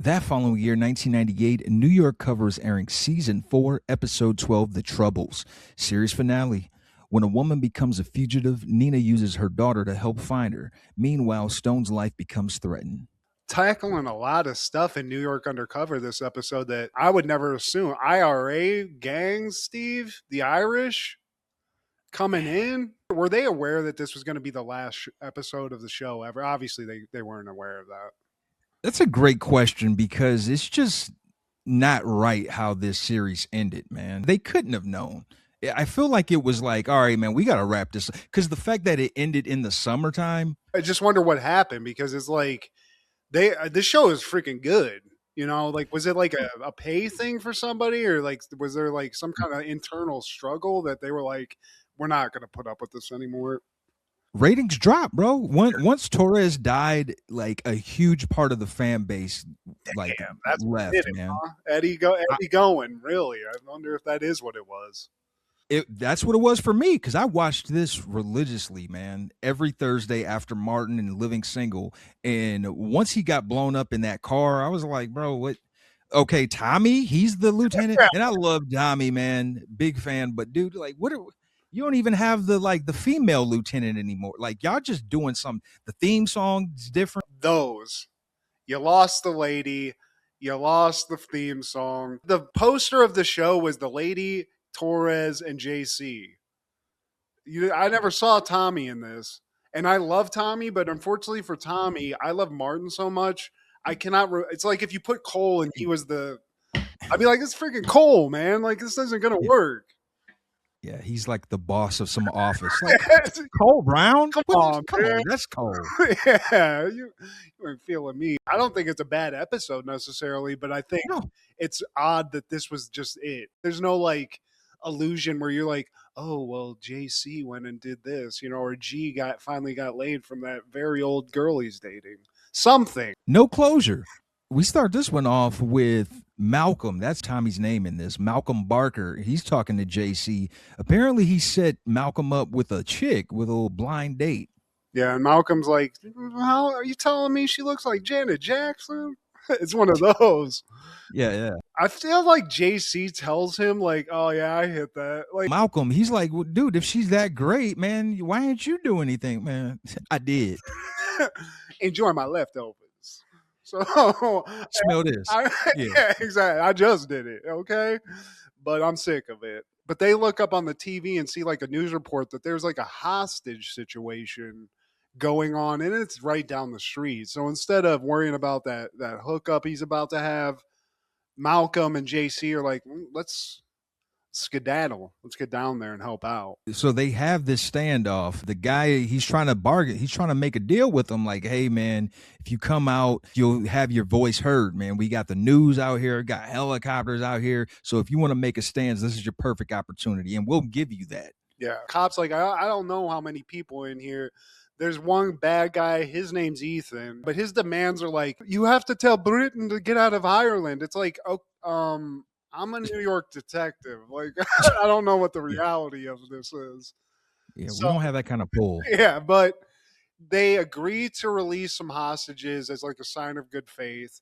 That following year, 1998, New York covers airing season 4, episode 12, The Troubles. Series finale. When a woman becomes a fugitive, Nina uses her daughter to help find her. Meanwhile, Stone's life becomes threatened. Tackling a lot of stuff in New York Undercover this episode that I would never assume. IRA gangs, Steve, the Irish coming in. Were they aware that this was going to be the last episode of the show ever? Obviously, they weren't aware of that. That's a great question because it's just not right how this series ended, man. They couldn't have known. I feel like it was like, all right, man, we got to wrap this because the fact that it ended in the summertime. I just wonder what happened because it's like this show is freaking good. You know, like, was it like a pay thing for somebody, or like, was there like some kind of internal struggle that they were like, we're not going to put up with this anymore? Ratings dropped, bro. Once Torres died, like a huge part of the fan base, like that's left, man. Huh? Eddie going, really? I wonder if that is what it was. That's what it was for me because I watched this religiously, man, every Thursday after Martin and Living Single. And once he got blown up in that car, I was like, bro, what? Okay, Tommy, he's the lieutenant, and I love Tommy, man, big fan. But dude, like, you don't even have the female lieutenant anymore. Like, y'all just doing some. The theme song is different. Those, you lost the lady, you lost the theme song. The poster of the show was the lady, Torres, and JC. I never saw Tommy in this, and I love Tommy, but unfortunately for Tommy, I love Martin so much. I cannot. It's like if you put Cole and he was the. I'd be like, it's freaking Cole, man. Like, this isn't gonna work. Yeah, he's like the boss of some office. Like, Cole Brown? Come on, that's Cole. Yeah, you ain't feeling me. I don't think it's a bad episode necessarily, but I think it's odd that this was just it. There's no like illusion where you're like, oh well, JC went and did this, or G finally got laid from that very old girl he's dating. Something. No closure. We start this one off with Malcolm. That's Tommy's name in this. Malcolm Barker. He's talking to JC. Apparently, he set Malcolm up with a chick with a little blind date. Yeah, and Malcolm's like, how are you telling me she looks like Janet Jackson? It's one of those. Yeah. I feel like JC tells him, like, oh, yeah, I hit that. Like Malcolm, he's like, well, dude, if she's that great, man, why didn't you do anything, man? I did. Enjoy my leftovers. So smell this. Yeah, exactly. I just did it. Okay. But I'm sick of it. But they look up on the TV and see like a news report that there's like a hostage situation going on, and it's right down the street. So instead of worrying about that hookup he's about to have, Malcolm and JC are like, let's skedaddle. Let's get down there and help out. So they have this standoff. The guy, he's trying to bargain. He's trying to make a deal with them. Like, hey, man, if you come out, you'll have your voice heard, man. We got the news out here, got helicopters out here. So if you want to make a stand, this is your perfect opportunity, and we'll give you that. Yeah. Cops like, I don't know how many people in here. There's one bad guy. His name's Ethan, but his demands are like, you have to tell Britain to get out of Ireland. It's like, I'm a New York detective. Like, I don't know what the reality of this is. Yeah, so, we don't have that kind of pull. Yeah, but they agree to release some hostages as like a sign of good faith.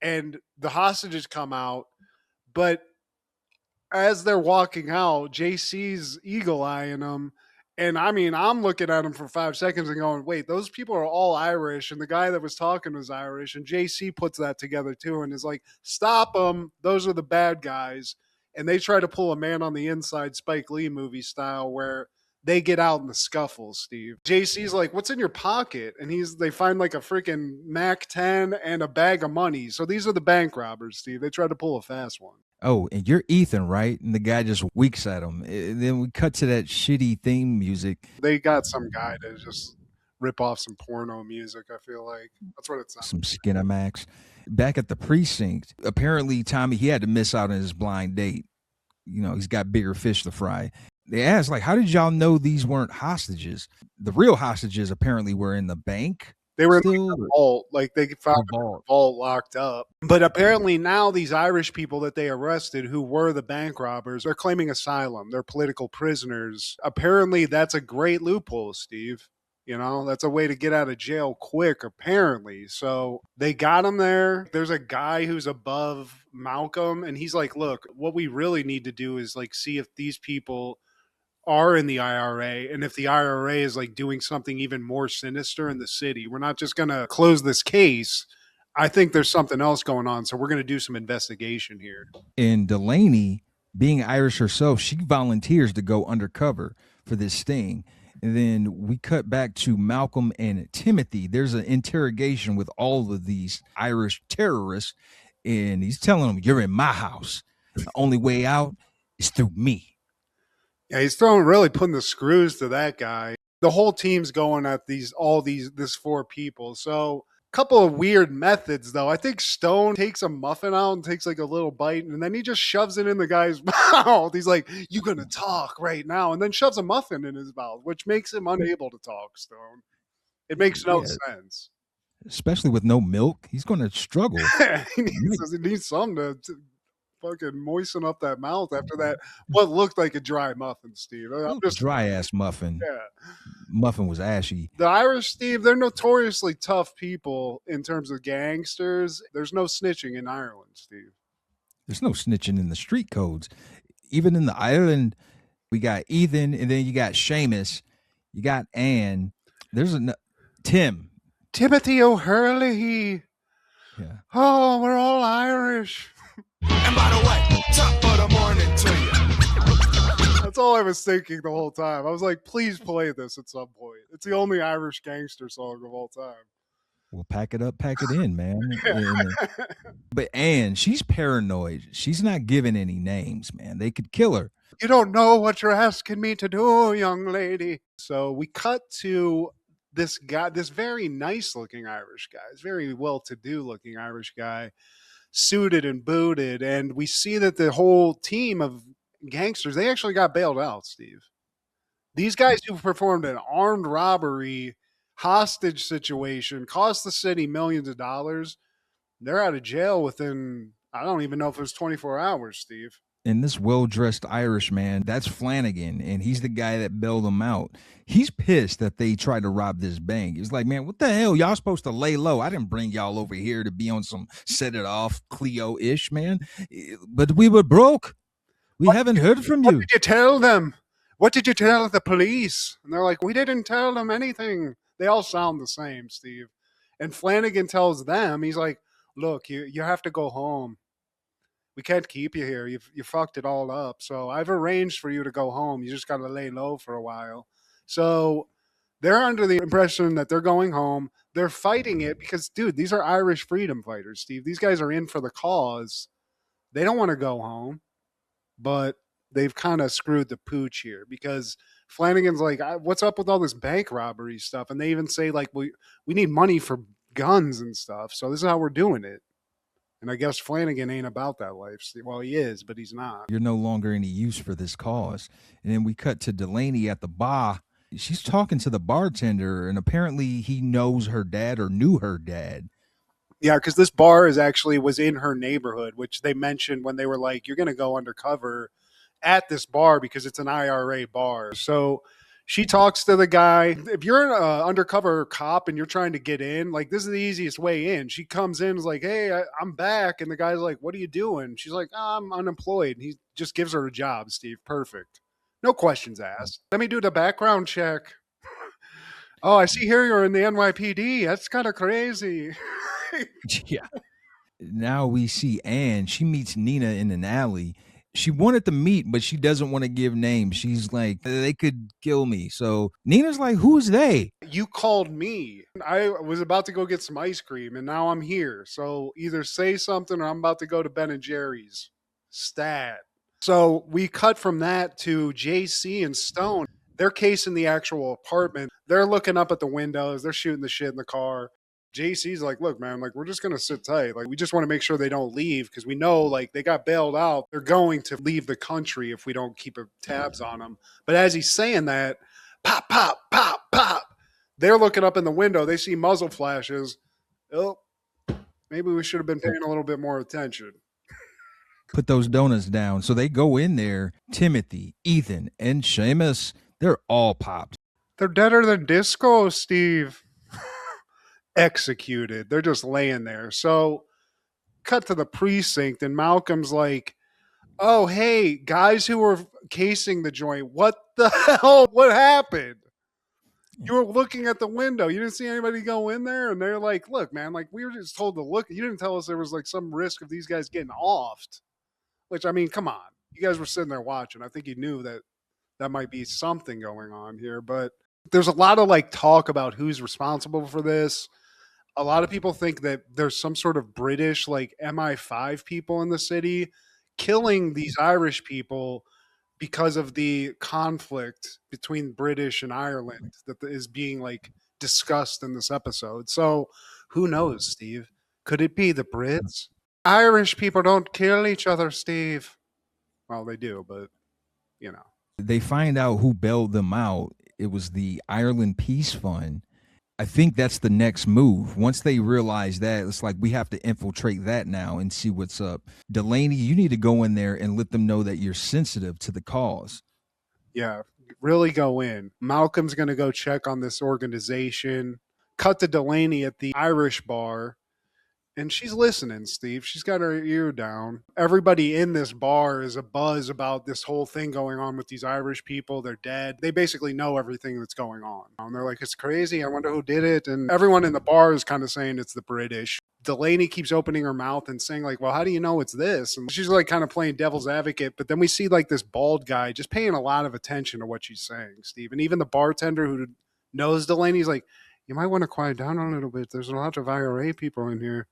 And the hostages come out, but as they're walking out, JC's eagle-eyeing them. And I mean, I'm looking at him for 5 seconds and going, wait, those people are all Irish. And the guy that was talking was Irish. And JC puts that together too and is like, stop them. Those are the bad guys. And they try to pull a Man on the Inside Spike Lee movie style where they get out in the scuffle, Steve. JC's like, what's in your pocket? And they find like a freaking Mac 10 and a bag of money. So these are the bank robbers, Steve. They try to pull a fast one. Oh, and you're Ethan, right? And the guy just winks at him. And then we cut to that shitty theme music. They got some guy to just rip off some porno music, I feel like. That's what it sounds Some Skinamax. Back at the precinct, apparently Tommy, he had to miss out on his blind date. He's got bigger fish to fry. They asked, like, how did y'all know these weren't hostages? The real hostages apparently were in the bank. They were in the vault, like they found the vault locked up. But apparently now these Irish people that they arrested who were the bank robbers are claiming asylum. They're political prisoners. Apparently that's a great loophole, Steve. You know, that's a way to get out of jail quick, apparently. So they got him there. There's a guy who's above Malcolm, and he's like, look, what we really need to do is like see if these people are in the IRA, and if the IRA is like doing something even more sinister in the city. We're not just going to close this case. I think there's something else going on. So we're going to do some investigation here. And Delaney, being Irish herself, she volunteers to go undercover for this sting. And then we cut back to Malcolm and Timothy. There's an interrogation with all of these Irish terrorists, and he's telling them, "You're in my house. The only way out is through me." Yeah, he's throwing really putting the screws to that guy. The whole team's going at this four people. So a couple of weird methods though. I think Stone takes a muffin out and takes like a little bite, and then he just shoves it in the guy's mouth. He's like, "You gonna talk right now?" And then shoves a muffin in his mouth, which makes him unable to talk. Stone. It makes no Yeah, sense. especially with no milk, he's going to struggle. He needs something to fucking moisten up that mouth after that. What looked like a dry muffin, Steve. I'm just Dry ass muffin. yeah. Muffin was ashy. The Irish, Steve, they're notoriously tough people in terms of gangsters. There's no snitching in Ireland, Steve. There's no snitching in the street codes. Even in the island, we got Ethan, and then you got Seamus, you got Anne. There's a Tim. Timothy O'Hurley. Yeah. Oh, we're all Irish. And by the way, top of the morning to you. That's all I was thinking the whole time. I was like, please play this at some point. It's the only Irish gangster song of all time. Well, pack it up, pack it in, man. But Anne, she's paranoid. She's not giving any names, man. They could kill her. You don't know what you're asking me to do, young lady. So we cut to this guy, this very nice looking Irish guy, this very well to do looking Irish guy, suited and booted. And we see that the whole team of gangsters, they actually got bailed out, Steve. These guys who performed an armed robbery, hostage situation, cost the city millions of dollars, they're out of jail within, I don't even know if it was 24 hours, Steve. And this well-dressed Irish man, that's Flanagan, and he's the guy that bailed them out. He's pissed that they tried to rob this bank. He's like, man, what the hell? Y'all supposed to lay low. I didn't bring y'all over here to be on some set it off Cleo-ish, man. But we were broke. We haven't heard from What you. did you tell them? What did you tell the police? And they're like, we didn't tell them anything. They all sound the same, Steve. And Flanagan tells them, he's like, look, you have to go home. We can't keep you here. You fucked it all up. So I've arranged for you to go home. You just got to lay low for a while. So they're under the impression that they're going home. They're fighting it because, dude, these are Irish freedom fighters, Steve. These guys are in for the cause. They don't want to go home, but they've kind of screwed the pooch here because Flanagan's like, what's up with all this bank robbery stuff? And they even say, like, we need money for guns and stuff. So this is how we're doing it. And I guess Flanagan ain't about that life. Well, he is, but he's not. You're no longer any use for this cause. And then we cut to Delaney at the bar. She's talking to the bartender, and apparently he knows her dad or knew her dad. Yeah, because this bar was in her neighborhood, which they mentioned when they were like, you're going to go undercover at this bar because it's an IRA bar. So she talks to the guy. If you're an undercover cop and you're trying to get in, like this is the easiest way in. She comes in, is like, "Hey, I'm back," and the guy's like, "What are you doing?" She's like, "Oh, I'm unemployed." And he just gives her a job. Steve, perfect, no questions asked. Let me do the background check. Oh, I see here you're in the NYPD. That's kind of crazy. Yeah. Now we see Anne. She meets Nina in an alley. She wanted to meet, but she doesn't want to give names. She's like, they could kill me. So Nina's like, who's they? You called me. I was about to go get some ice cream, and now I'm here. So either say something or I'm about to go to Ben and Jerry's. Stat. So we cut from that to JC and Stone. They're casing the actual apartment. They're looking up at the windows. They're shooting the shit in the car. JC's like, look, man, like, we're just going to sit tight. Like, we just want to make sure they don't leave because we know, like, they got bailed out. They're going to leave the country if we don't keep tabs on them. But as he's saying that, pop, pop, pop, pop, they're looking up in the window. They see muzzle flashes. Oh, maybe we should have been paying a little bit more attention. Put those donuts down. So they go in there. Timothy, Ethan, and Seamus, they're all popped. They're deader than disco, Steve. Executed. They're just laying there. So cut to the precinct, and Malcolm's like, "Oh, hey, guys who were casing the joint, what the hell? What happened? You were looking at the window. You didn't see anybody go in there?" And they're like, "Look, man, like we were just told to look. You didn't tell us there was like some risk of these guys getting offed." Which, I mean, come on, you guys were sitting there watching. I think you knew that that might be something going on here, but there's a lot of like talk about who's responsible for this. A lot of people think that there's some sort of British like MI5 people in the city killing these Irish people because of the conflict between British and Ireland that is being like discussed in this episode. So who knows, Steve? Could it be the Brits? Irish people don't kill each other, Steve. Well, they do, but you know. They find out who bailed them out. It was the Ireland Peace Fund. I think that's the next move. Once they realize that, it's like we have to infiltrate that now and see what's up. Delaney, you need to go in there and let them know that you're sensitive to the cause. Yeah, really go in. Malcolm's going to go check on this organization. Cut to Delaney at the Irish bar. And she's listening, Steve. She's got her ear down. Everybody in this bar is a buzz about this whole thing going on with these Irish people. They're dead. They basically know everything that's going on. And they're like, it's crazy. I wonder who did it. And everyone in the bar is kind of saying it's the British. Delaney keeps opening her mouth and saying, like, well, how do you know it's this? And she's like kind of playing devil's advocate. But then we see like this bald guy just paying a lot of attention to what she's saying, Steve. And even the bartender who knows Delaney's like, you might want to quiet down a little bit. There's a lot of IRA people in here.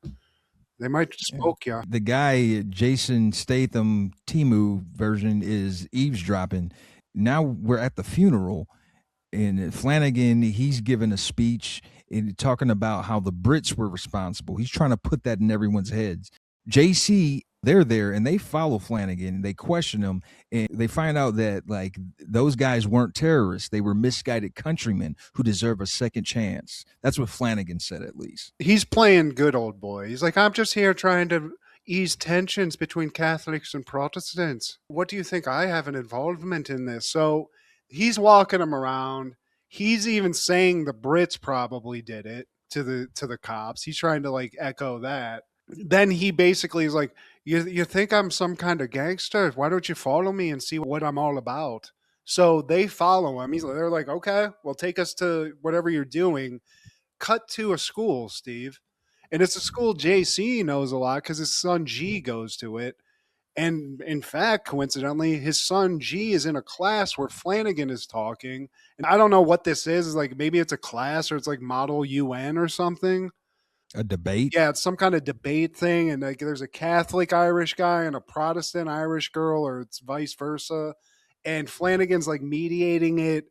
They might smoke you. The guy, Jason Statham, Timu version, is eavesdropping. Now we're at the funeral, and Flanagan, he's giving a speech and talking about how the Brits were responsible. He's trying to put that in everyone's heads. JC, they're there and they follow Flanagan. They question him and they find out that like those guys weren't terrorists. They were misguided countrymen who deserve a second chance. That's what Flanagan said, at least. He's playing good old boy. He's like, I'm just here trying to ease tensions between Catholics and Protestants. What do you think? I have an involvement in this. So he's walking them around. He's even saying the Brits probably did it to the cops. He's trying to like echo that. Then he basically is like, you think I'm some kind of gangster? Why don't you follow me and see what I'm all about? So they follow him. They're like, okay, well, take us to whatever you're doing. Cut to a school, Steve. And it's a school JC knows a lot because his son G goes to it. And in fact, coincidentally, his son G is in a class where Flanagan is talking. And I don't know what this is. Like maybe it's a class or it's like Model UN or something. A debate? Yeah, it's some kind of debate thing. And like there's a Catholic Irish guy and a Protestant Irish girl, or it's vice versa. And Flanagan's like mediating it.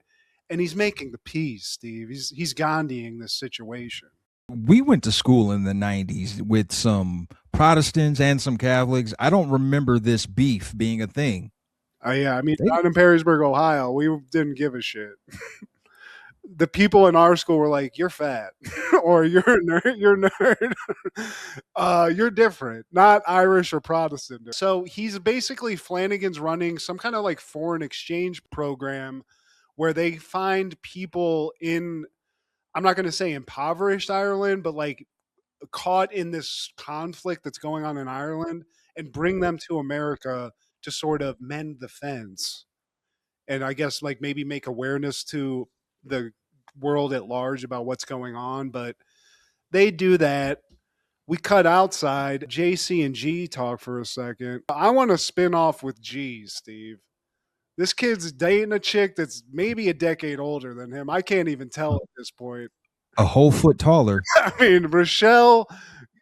And he's making the peace, Steve. He's Gandhiing this situation. We went to school in the 90s with some Protestants and some Catholics. I don't remember this beef being a thing. Yeah, I mean, down in Perrysburg, Ohio, we didn't give a shit. The people in our school were like, "You're fat," or "You're a nerd. You're a nerd. You're different, not Irish or Protestant." So he's basically Flanagan's running some kind of like foreign exchange program where they find people in, I'm not going to say impoverished Ireland, but like caught in this conflict that's going on in Ireland and bring them to America to sort of mend the fence. And I guess like maybe make awareness to the world at large about what's going on. But they do that. We cut outside. JC and G talk for a second. I want to spin off with G, Steve. This kid's dating a chick that's maybe a decade older than him. I can't even tell at this point. A whole foot taller. I mean, Rochelle,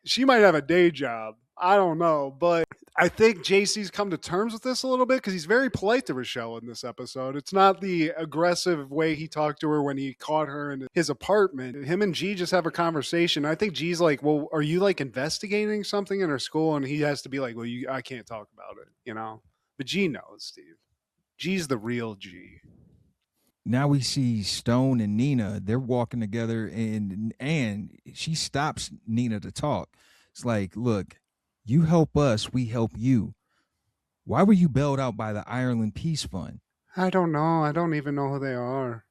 she might have a day job. I don't know. But I think JC's come to terms with this a little bit because he's very polite to Rochelle in this episode. It's not the aggressive way he talked to her when he caught her in his apartment. Him and G just have a conversation. I think G's like, well, are you like investigating something in her school? And he has to be like, well, I can't talk about it, you know? But G knows, Steve. G's the real G. Now we see Stone and Nina. They're walking together, and she stops Nina to talk. It's like, look, you help us, we help you. Why were you bailed out by the Ireland Peace Fund? I don't know. I don't even know who they are.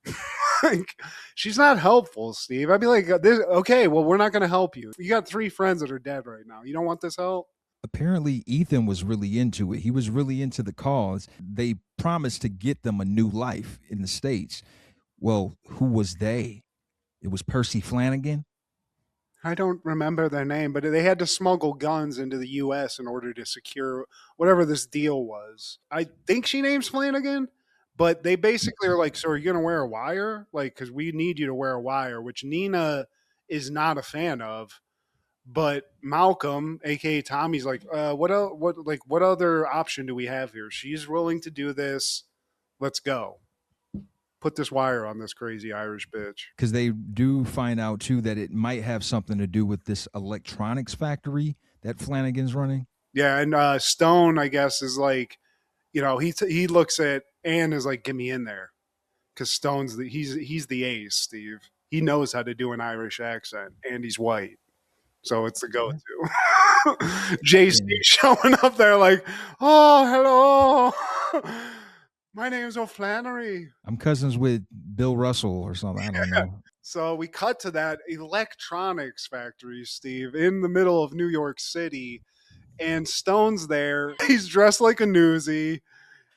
Like, she's not helpful, Steve. I'd be like, okay, well, we're not going to help you. You got 3 friends that are dead right now. You don't want this help? Apparently, Ethan was really into it. He was really into the cause. They promised to get them a new life in the States. Well, who was they? It was Percy Flanagan. I don't remember their name, but they had to smuggle guns into the U.S. in order to secure whatever this deal was. I think she names Flanagan, but they basically are like, "So are you going to wear a wire? Like, because we need you to wear a wire," which Nina is not a fan of. But Malcolm, aka Tommy's like, what other option do we have here? She's willing to do this. Let's go. Put this wire on this crazy Irish bitch. Because they do find out too that it might have something to do with this electronics factory that Flanagan's running. Yeah, and Stone, I guess, is like, he looks at Anne is like, get me in there, because Stone's he's the ace, Steve. He knows how to do an Irish accent, and he's white, so it's the go-to. JC And showing up there like, oh, hello, my name's O'Flannery. I'm cousins with Bill Russell or something. I don't know. So we cut to that electronics factory, Steve, in the middle of New York City, and Stone's there. He's dressed like a newsie.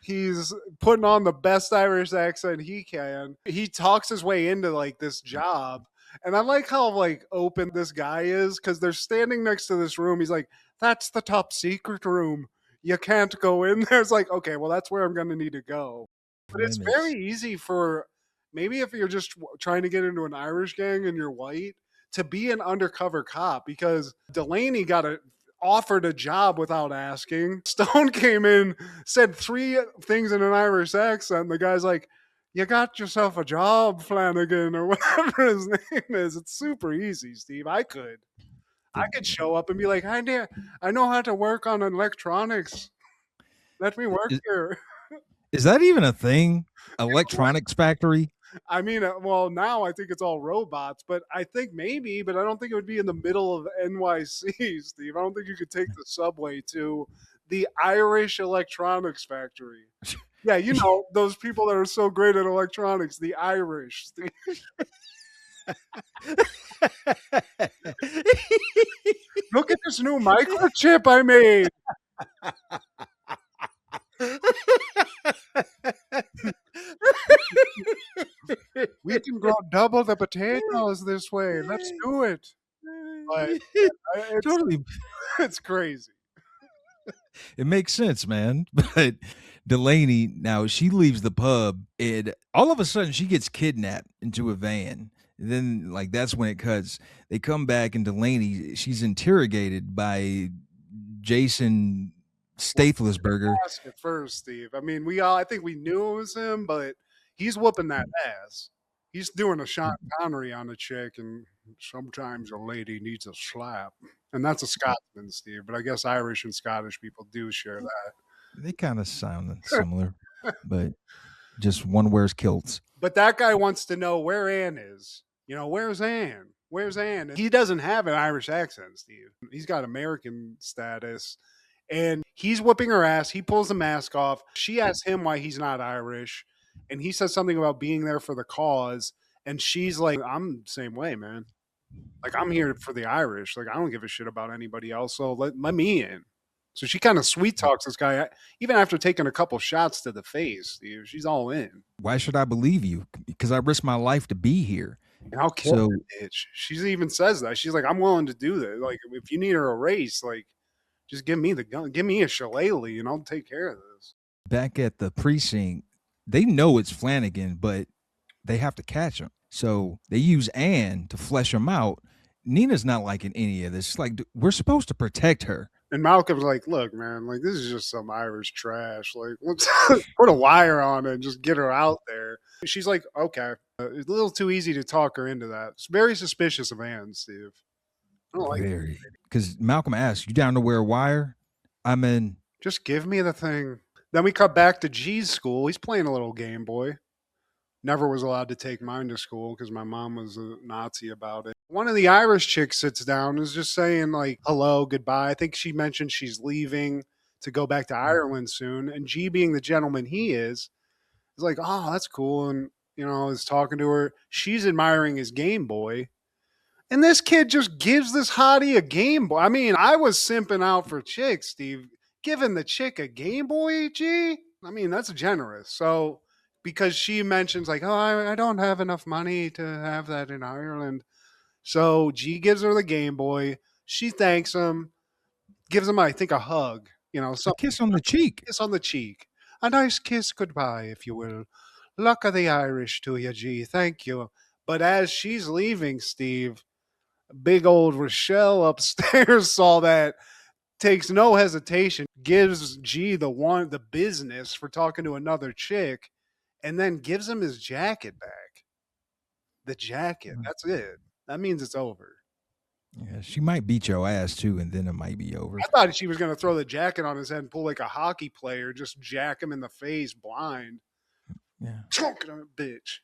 He's putting on the best Irish accent he can. He talks his way into like this job. And I like how like open this guy is, because they're standing next to this room. He's like, that's the top secret room. You can't go in there. It's like, okay, well, that's where I'm going to need to go. But it's Limits. very easy for maybe if you're just trying to get into an Irish gang and you're white to be an undercover cop, because Delaney offered a job without asking. Stone came in, said 3 things in an Irish accent. And the guy's like, you got yourself a job, Flanagan, or whatever his name is. It's super easy, Steve. I could show up and be like, I know how to work on electronics. Let me work Is, here. is that even a thing? Electronics factory? I mean, well, now I think it's all robots, but I think maybe, but I don't think it would be in the middle of NYC, Steve. I don't think you could take the subway to the Irish electronics factory. Yeah, those people that are so great at electronics, the Irish. Steve. Look at this new microchip I made. We can grow double the potatoes this way. Let's do it. But Totally. it's crazy. It makes sense, man. But Delaney, now she leaves the pub and all of a sudden she gets kidnapped into a van. And then, like, that's when it cuts. They come back and Delaney, she's interrogated by Jason Stathlisberger. Ask at first, Steve. I mean, I think we knew it was him, but he's whooping that ass. He's doing a Sean Connery on a chick, and sometimes a lady needs a slap. And that's a Scotsman, Steve. But I guess Irish and Scottish people do share that. They kind of sound similar, but just one wears kilts. But that guy wants to know where Anne is. Where's Anne? Where's Anne? He doesn't have an Irish accent, Steve. He's got American status. And he's whooping her ass. He pulls the mask off. She asks him why he's not Irish. And he says something about being there for the cause. And she's like, I'm the same way, man. Like, I'm here for the Irish. Like, I don't give a shit about anybody else. So let me in. So she kind of sweet talks this guy, even after taking a couple shots to the face. Steve, she's all in. Why should I believe you? Because I risked my life to be here. And I'll kill that bitch. She even says that. She's like, I'm willing to do that. Like, if you need her a race, like, just give me the gun. Give me a shillelagh, and I'll take care of this. Back at the precinct, they know it's Flanagan, but they have to catch him. So they use Anne to flesh him out. Nina's not liking any of this. It's like, we're supposed to protect her. And Malcolm's like, look, man, like, this is just some Irish trash. Like, let's put a wire on it and just get her out there. She's like, okay. It's a little too easy to talk her into that. It's very suspicious of Anne, Steve. I don't like Very. Because Malcolm asks, you down to wear a wire? I'm in. Just give me the thing. Then we cut back to G's school. He's playing a little Game Boy. Never was allowed to take mine to school because my mom was a Nazi about it. One of the Irish chicks sits down and is just saying, like, hello, goodbye. I think she mentioned she's leaving to go back to Ireland soon. And G, being the gentleman he is like, oh, that's cool. And is talking to her. She's admiring his Game Boy. And this kid just gives this hottie a Game Boy. I mean, I was simping out for chicks, Steve. Giving the chick a Game Boy, G? I mean, that's generous. So, because she mentions, like, oh, I don't have enough money to have that in Ireland. So, G gives her the Game Boy. She thanks him, gives him, I think, a hug. A kiss on the cheek. Kiss on the cheek. A nice kiss goodbye, if you will. Luck of the Irish to you, G. Thank you. But as she's leaving, Steve, big old Rochelle upstairs saw that, takes no hesitation, gives G the business for talking to another chick, and then gives him his jacket back. The jacket. That's it. That means it's over. Yeah, she might beat your ass too, and then it might be over. I thought she was going to throw the jacket on his head and pull like a hockey player, just jack him in the face blind. Yeah. Choke it on a bitch.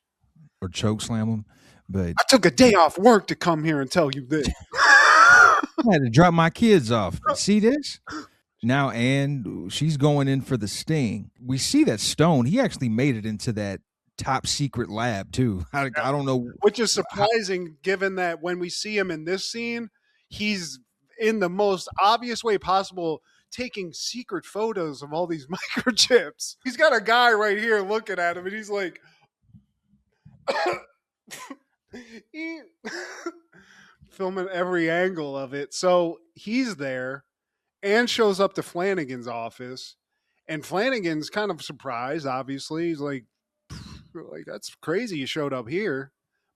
Or choke slam him. But I took a day off work to come here and tell you this. I had to drop my kids off. See this? Now, Anne, she's going in for the sting. We see that Stone, he actually made it into that top secret lab too. I don't know. Which is surprising given that when we see him in this scene, he's in the most obvious way possible taking secret photos of all these microchips. He's got a guy right here looking at him and he's like filming every angle of it. So he's there and shows up to Flanagan's office, and Flanagan's kind of surprised, obviously. He's like, that's crazy you showed up here.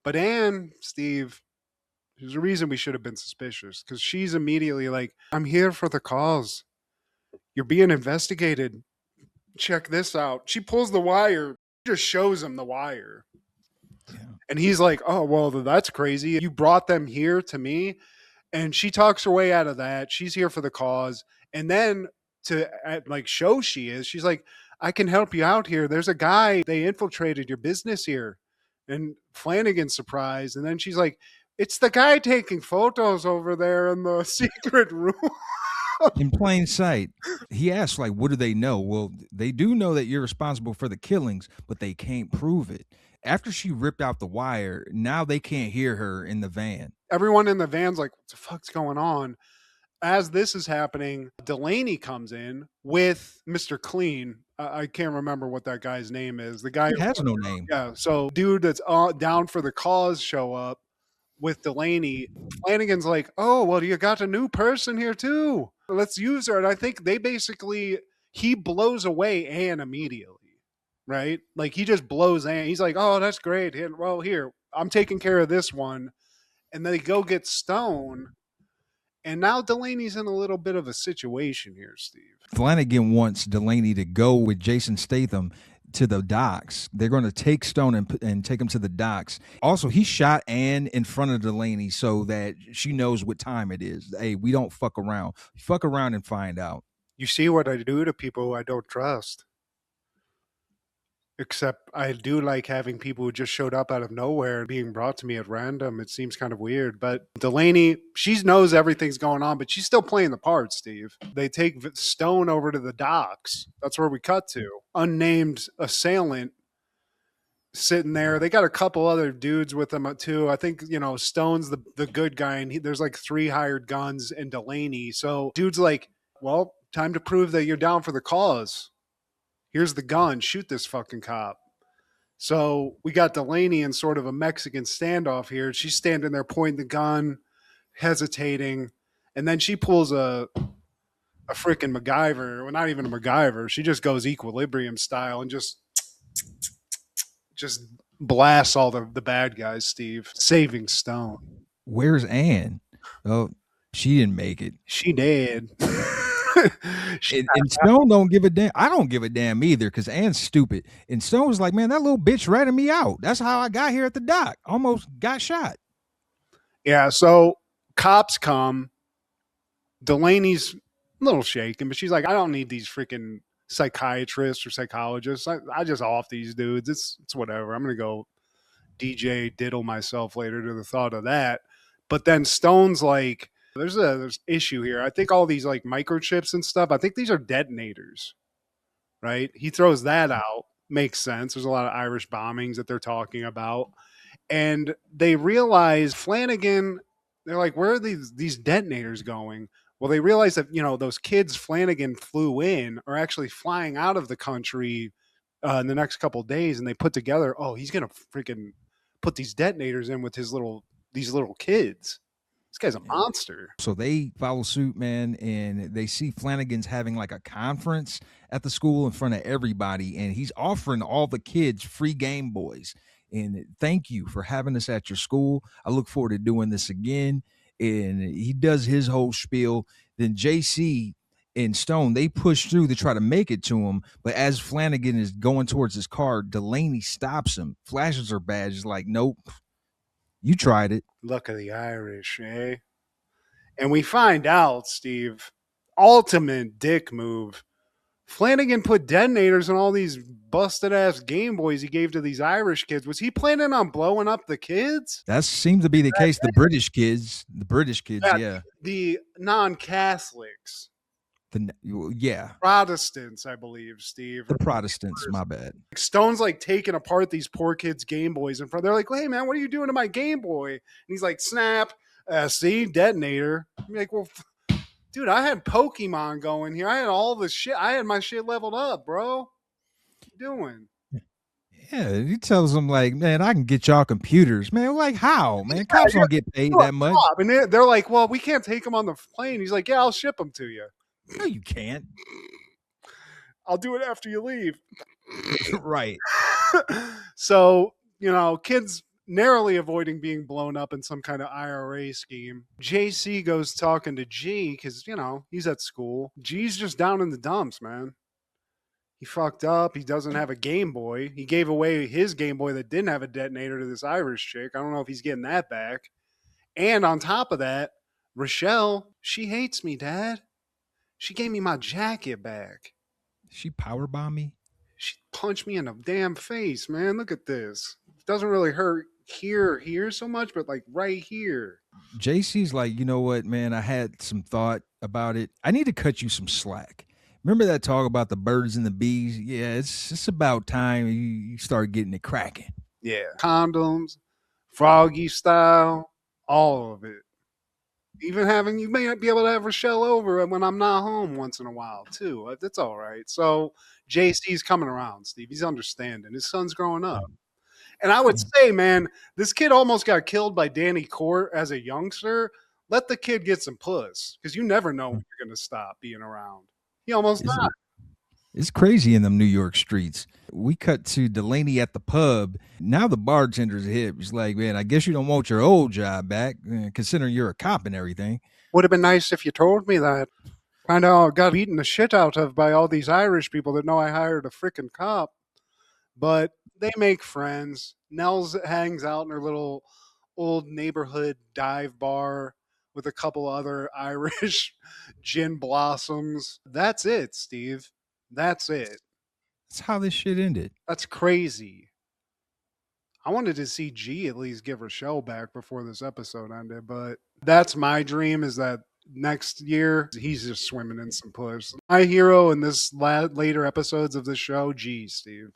But Anne, Steve, there's a reason we should have been suspicious, because she's immediately like, I'm here for the cause. You're being investigated. Check this out. She pulls the wire, just shows him the wire. Yeah. And he's like, oh, well, that's crazy. You brought them here to me. And she talks her way out of that. She's here for the cause. And then to show she's like, I can help you out here. There's a guy, they infiltrated your business here. And Flanagan's surprised. And then she's like, it's the guy taking photos over there in the secret room. In plain sight. He asks, like, what do they know? Well, they do know that you're responsible for the killings, but they can't prove it. After she ripped out the wire, now they can't hear her in the van. Everyone in the van's like, what the fuck's going on? As this is happening, Delaney comes in with Mr. Clean. I can't remember what that guy's name is. The guy he has no name. Yeah, so dude that's down for the cause show up with Delaney. Flanagan's like, oh, well, you got a new person here too. Let's use her. And I think he blows away Anne immediately. Right? Like he just blows Anne. He's like, oh, that's great. Well, here, I'm taking care of this one. And then they go get Stone. And now Delaney's in a little bit of a situation here, Steve. Flanagan wants Delaney to go with Jason Statham to the docks. They're going to take Stone and take him to the docks. Also, he shot Anne in front of Delaney so that she knows what time it is. Hey, we don't fuck around. Fuck around and find out. You see what I do to people who I don't trust. Except I do like having people who just showed up out of nowhere being brought to me at random. It seems kind of weird. But Delaney, she knows everything's going on, but she's still playing the part, Steve. They take Stone over to the docks. That's where we cut to. Unnamed assailant sitting there. They got a couple other dudes with them too. I think, Stone's the good guy, and there's like 3 hired guns and Delaney. So dude's like, well, time to prove that you're down for the cause. Here's the gun. Shoot this fucking cop. So we got Delaney in sort of a Mexican standoff here. She's standing there pointing the gun, hesitating. And then she pulls a freaking MacGyver. Well, not even a MacGyver. She just goes Equilibrium style and just blasts all the bad guys, Steve. Saving Stone. Where's Anne? Oh, she didn't make it. She did. And Stone don't give a damn. I don't give a damn either, because Anne's stupid. And Stone was like, man, that little bitch ratted me out. That's how I got here at the dock. Almost got shot. Yeah, so cops come. Delaney's a little shaken, but she's like, I don't need these freaking psychiatrists or psychologists. I just off these dudes. It's whatever. I'm going to go DJ diddle myself later to the thought of that. But then Stone's like, there's issue here. I think all these like microchips and stuff, I think these are detonators, right? He throws that out. Makes sense. There's a lot of Irish bombings that they're talking about. And they realize Flanagan, they're like, where are these detonators going? Well, they realize that, those kids Flanagan flew in are actually flying out of the country in the next couple of days, and they put together, oh, he's gonna freaking put these detonators in with these little kids. This guy's a monster. So they follow suit, man, and they see Flanagan's having like a conference at the school in front of everybody, and he's offering all the kids free Game Boys. And thank you for having us at your school. I look forward to doing this again. And he does his whole spiel. Then JC and Stone, they push through to try to make it to him. But as Flanagan is going towards his car, Delaney stops him, flashes her badge, is like, nope, you tried it. Luck of the Irish, eh? And we find out, Steve, ultimate dick move. Flanagan put detonators on all these busted ass Game Boys he gave to these Irish kids. Was he planning on blowing up the kids? That seems to be the case. The British kids, yeah. The non-Catholics. Yeah. Protestants, I believe, Steve. The Protestants, my bad. Stone's like taking apart these poor kids' Game Boys in front. They're like, hey, man, what are you doing to my Game Boy? And he's like, snap, see, detonator. I'm like, well, dude, I had Pokemon going here. I had all this shit. I had my shit leveled up, bro. What you doing? Yeah, he tells them like, man, I can get y'all computers, man. Like, how, man? Cops don't get paid that much. And they're like, well, we can't take them on the plane. He's like, yeah, I'll ship them to you. No, you can't. I'll do it after you leave. Right. So, kids narrowly avoiding being blown up in some kind of IRA scheme. JC goes talking to G because, he's at school. G's just down in the dumps, man. He fucked up. He doesn't have a Game Boy. He gave away his Game Boy that didn't have a detonator to this Irish chick. I don't know if he's getting that back. And on top of that, Rochelle, she hates me, Dad. She gave me my jacket back. She powerbombed me? She punched me in the damn face, man. Look at this. It doesn't really hurt here so much, but like right here. JC's like, you know what, man? I had some thought about it. I need to cut you some slack. Remember that talk about the birds and the bees? Yeah, it's about time you start getting it cracking. Yeah. Condoms, Froggy style, all of it. Even you may not be able to have Rochelle over when I'm not home once in a while, too. That's all right. So JC's coming around, Steve. He's understanding. His son's growing up. And I would say, man, this kid almost got killed by Danny Court as a youngster. Let the kid get some puss, because you never know when you're going to stop being around. He almost died. It's crazy in them New York streets. We cut to Delaney at the pub. Now the bartender's hip. He's like, man, I guess you don't want your old job back, considering you're a cop and everything. Would have been nice if you told me that. Find out I got beaten the shit out of by all these Irish people that know I hired a freaking cop. But they make friends. Nels hangs out in her little old neighborhood dive bar with a couple other Irish gin blossoms. That's it, Steve. That's it. That's how this shit ended. That's crazy. I wanted to see G at least give Rochelle back before this episode ended, but that's my dream, is that next year he's just swimming in some puss. My hero in this later episodes of the show, G, Steve.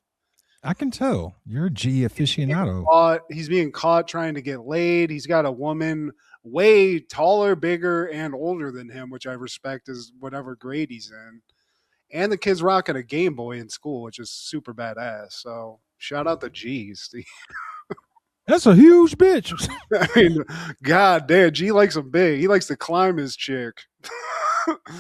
I can tell. You're a G aficionado. He's being caught trying to get laid. He's got a woman way taller, bigger, and older than him, which I respect as whatever grade he's in. And the kid's rocking a Game Boy in school, which is super badass. So shout out to G, Steve. That's a huge bitch. I mean, god damn, G likes him big. He likes to climb his chick.